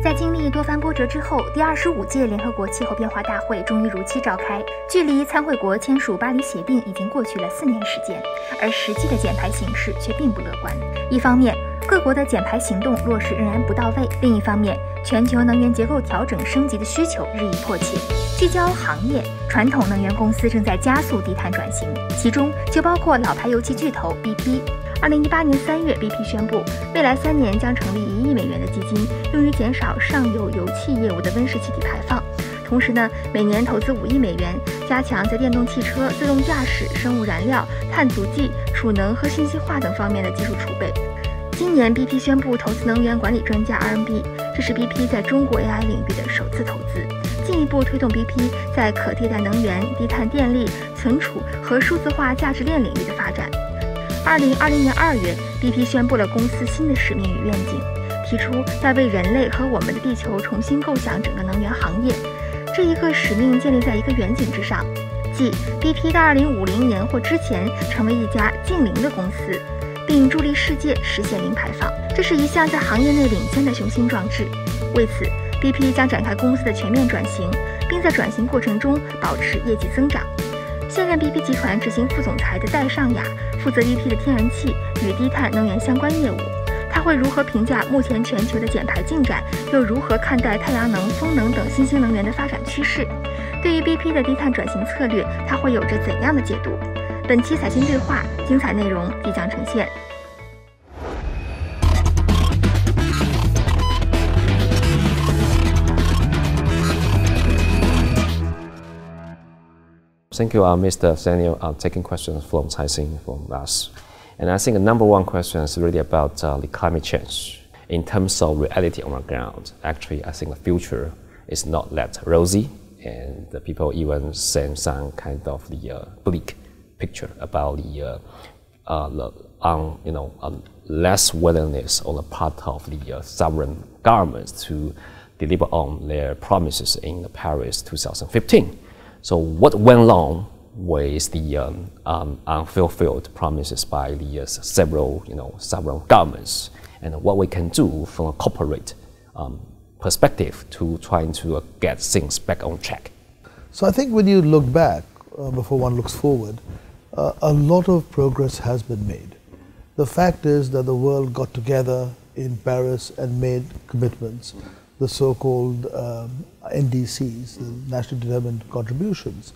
在经历多番波折之后，第25届联合国气候变化大会终于如期召开。距离参会国签署巴黎协定已经过去了4年时间，而实际的减排形势却并不乐观。一方面，各国的减排行动落实仍然不到位；另一方面，全球能源结构调整升级的需求日益迫切。聚焦行业，传统能源公司正在加速低碳转型，其中就包括老牌油气巨头 BP。2018年3月 ，BP 宣布，未来3年将成立1亿美元的基金，用于减少上游油气业务的温室气体排放。同时呢，每年投资5亿美元，加强在电动汽车、自动驾驶、生物燃料、碳足迹、储能和信息化等方面的技术储备。今年 BP 宣布投资能源管理专家 RMB， 这是 BP 在中国 AI 领域的首次投资，进一步推动 BP 在可替代能源、低碳电力、存储和数字化价值链领域的发展。2020年2月 ，BP 宣布了公司新的使命与愿景，提出要为人类和我们的地球重新构想整个能源行业。这一个使命建立在一个远景之上，即 BP 到2050年或之前成为一家净零的公司，并助力世界实现零排放。这是一项在行业内领先的雄心壮志。为此 ，BP 将展开公司的全面转型，并在转型过程中保持业绩增长。现任 BP 集团执行副总裁的戴尚亚负责 BP 的天然气与低碳能源相关业务。他会如何评价目前全球的减排进展，又如何看待太阳能、风能等新兴能源的发展趋势？对于 BP 的低碳转型策略，他会有着怎样的解读？本期财新对话精彩内容即将呈现。Thank you, Mr. Sanyal, taking questions from Caixin from us. And I think the number one question is really about the climate change. In terms of reality on the ground, actually, I think the future is not that rosy, and the people even send some kind of the bleak picture about the less willingness on the part of the sovereign governments to deliver on their promises in the Paris 2015. So what went wrong with the unfulfilled promises by the several sovereign governments, and what we can do from a corporate perspective to trying to get things back on track? So I think when you look back before one looks forward, a lot of progress has been made. The fact is that the world got together in Paris and made commitments, the so-called NDCs, the National Determined Contributions.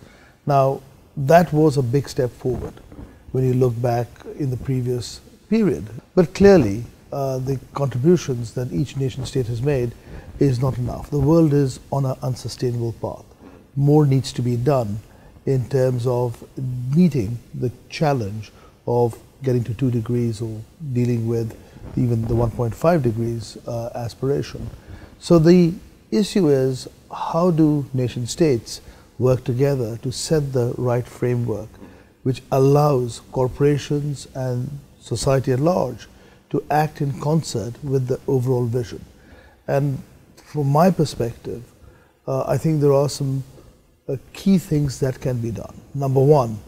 Now, that was a big step forward when you look back in the previous period. But clearly, the contributions that each nation state has made is not enough. The world is on an unsustainable path. More needs to be done in terms of meeting the challenge of getting to 2 degrees or dealing with even the 1.5 degrees aspiration. So the issue is, how do nation states work together to set the right framework which allows corporations and society at large to act in concert with the overall vision? And from my perspective, I think there are some key things that can be done. Number one,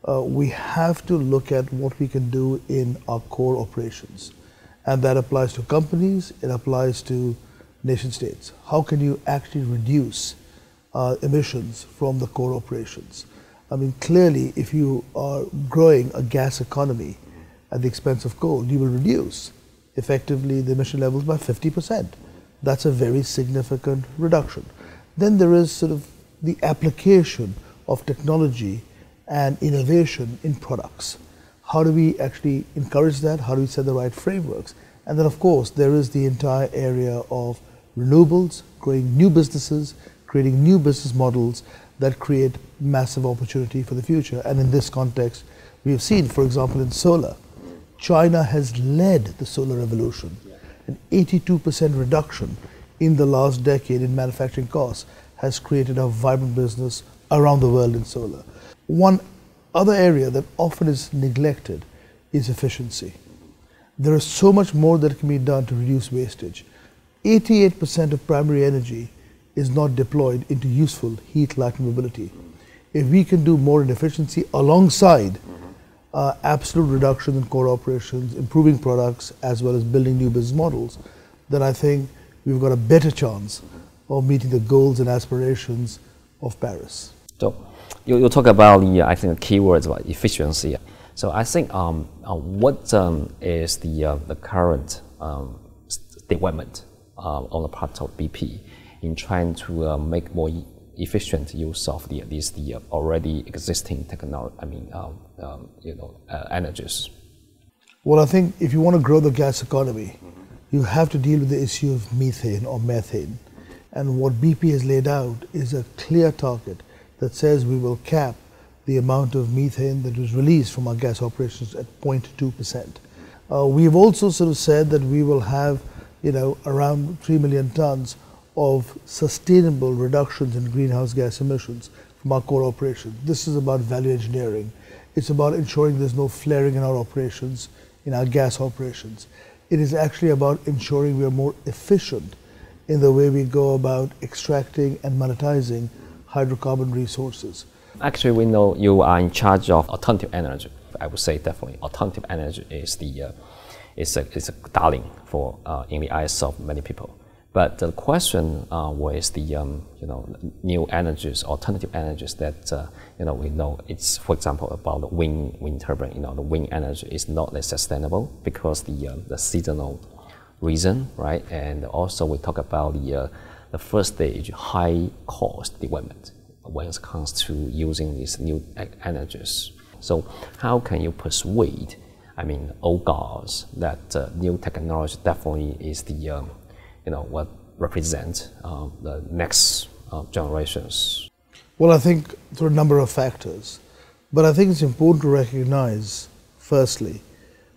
we have to look at what we can do in our core operations. And that applies to companies, it applies to nation states. How can you actually reduce emissions from the core operations? I mean, clearly, if you are growing a gas economy at the expense of coal, you will reduce effectively the emission levels by 50%. That's a very significant reduction. Then there is sort of the application of technology and innovation in products. How do we actually encourage that? How do we set the right frameworks? And then, of course, there is the entire area of renewables, creating new businesses, creating new business models that create massive opportunity for the future. And in this context, we have seen, for example, in solar, China has led the solar revolution. An 82% reduction in the last decade in manufacturing costs has created a vibrant business around the world in solar. One other area that often is neglected is efficiency. There is so much more that can be done to reduce wastage. 88% of primary energy is not deployed into useful heat, light, and mobility. If we can do more in efficiency alongside absolute reduction in core operations, improving products, as well as building new business models, then I think we've got a better chance of meeting the goals and aspirations of Paris. So you talk about I think the keywords about efficiency. So I think what is the current development on the part of BP in trying to make more efficient use of the already existing technology, energies? Well, I think if you want to grow the gas economy, you have to deal with the issue of methane or methane. And what BP has laid out is a clear target that says we will cap the amount of methane that is released from our gas operations at 0.2%. We've also sort of said that we will have, around 3 million tons of sustainable reductions in greenhouse gas emissions from our core operations. This is about value engineering. It's about ensuring there's no flaring in our operations, in our gas operations. It is actually about ensuring we are more efficient in the way we go about extracting and monetizing hydrocarbon resources. Actually, we know you are in charge of alternative energy. I would say definitely alternative energy is is a darling for in the eyes of many people. But the question was the new energies, alternative energies that we know it's, for example, about the wind turbine. The wind energy is not as sustainable because the seasonal reason, right? And also we talk about the first stage high cost development when it comes to using these new energies. So how can you persuade, old guards that new technology definitely is what represents the next generations? Well, I think there are a number of factors, but I think it's important to recognize, firstly,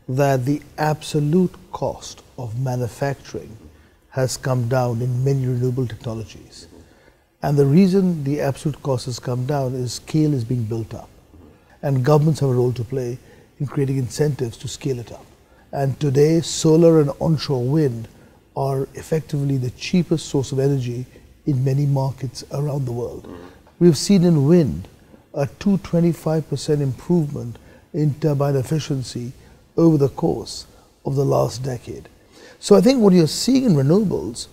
that the absolute cost of manufacturing has come down in many renewable technologies. And the reason the absolute cost has come down is scale is being built up. And governments have a role to play in creating incentives to scale it up. And today, solar and onshore wind are effectively the cheapest source of energy in many markets around the world. We've seen in wind a 225% improvement in turbine efficiency over the course of the last decade. So I think what you're seeing in renewables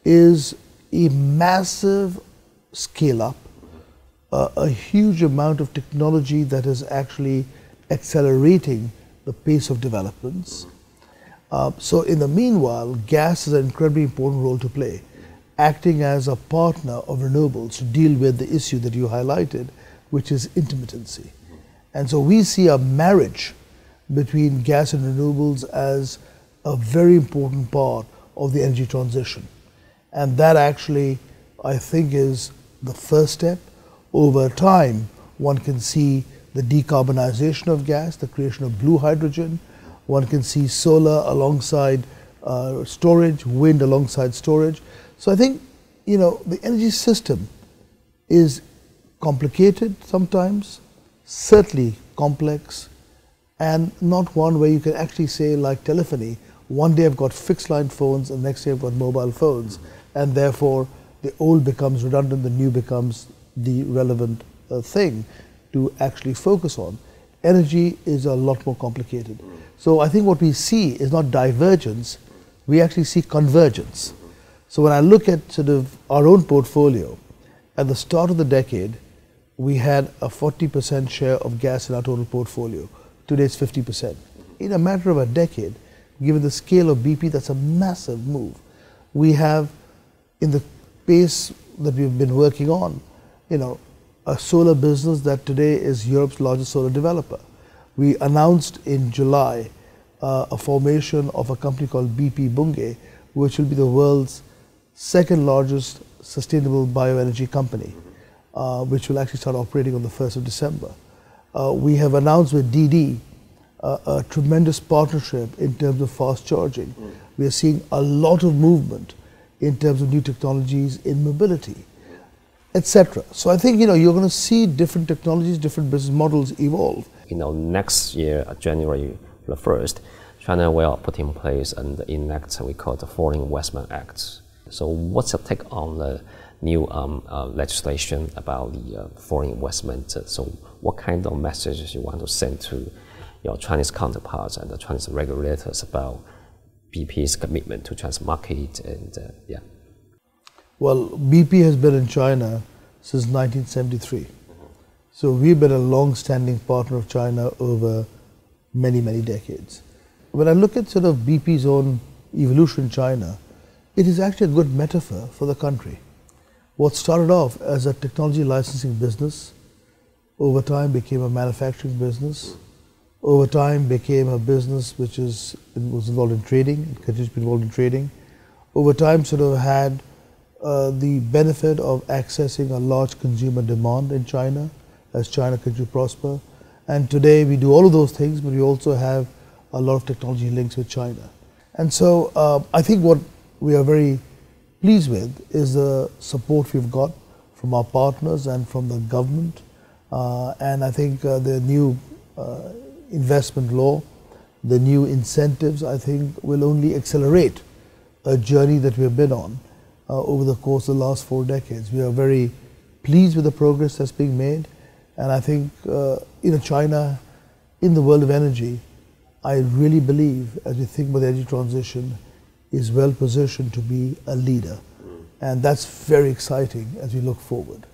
is a massive scale up, a huge amount of technology that is actually accelerating the pace of developments. So in the meanwhile, gas has an incredibly important role to play, acting as a partner of renewables to deal with the issue that you highlighted, which is intermittency. And so we see a marriage between gas and renewables as a very important part of the energy transition. And that actually, I think, is the first step. Over time, one can see the decarbonization of gas, the creation of blue hydrogen. One can see solar alongside storage, wind alongside storage. So I think, the energy system is complicated sometimes, certainly complex, and not one where you can actually say, like telephony, one day I've got fixed line phones and the next day I've got mobile phones, and therefore the old becomes redundant, the new becomes the relevant thing to actually focus on. Energy is a lot more complicated. So I think what we see is not divergence, we actually see convergence. So when I look at sort of our own portfolio, at the start of the decade, we had a 40% share of gas in our total portfolio. Today it's 50%. In a matter of a decade, given the scale of BP, that's a massive move. We have, in the pace that we've been working on, a solar business that today is Europe's largest solar developer. We announced in July a formation of a company called BP Bunge, which will be the world's second largest sustainable bioenergy company, which will actually start operating on the 1st of December. We have announced with DD a tremendous partnership in terms of fast charging. We are seeing a lot of movement in terms of new technologies in mobility, etc. So I think, you're going to see different technologies, different business models evolve. Next year, January the 1st, China will put in place and enact we call the Foreign Investment Act. So what's your take on the new legislation about the foreign investment? So what kind of messages you want to send to your Chinese counterparts and the Chinese regulators about BP's commitment to China's market and yeah. Well, BP has been in China since 1973. So we've been a long-standing partner of China over many, many decades. When I look at sort of BP's own evolution in China, it is actually a good metaphor for the country. What started off as a technology licensing business, over time became a manufacturing business, over time became a business which was involved in trading, and continues to be involved in trading. Over time sort of had the benefit of accessing a large consumer demand in China as China continued to prosper. And today we do all of those things, but we also have a lot of technology links with China. And so I think what we are very pleased with is the support we've got from our partners and from the government. And I think the new investment law, the new incentives, I think will only accelerate a journey that we have been on over the course of the last 4 decades. We are very pleased with the progress that's being made. And I think China, in the world of energy, I really believe, as we think about the energy transition, is well positioned to be a leader. And that's very exciting as we look forward.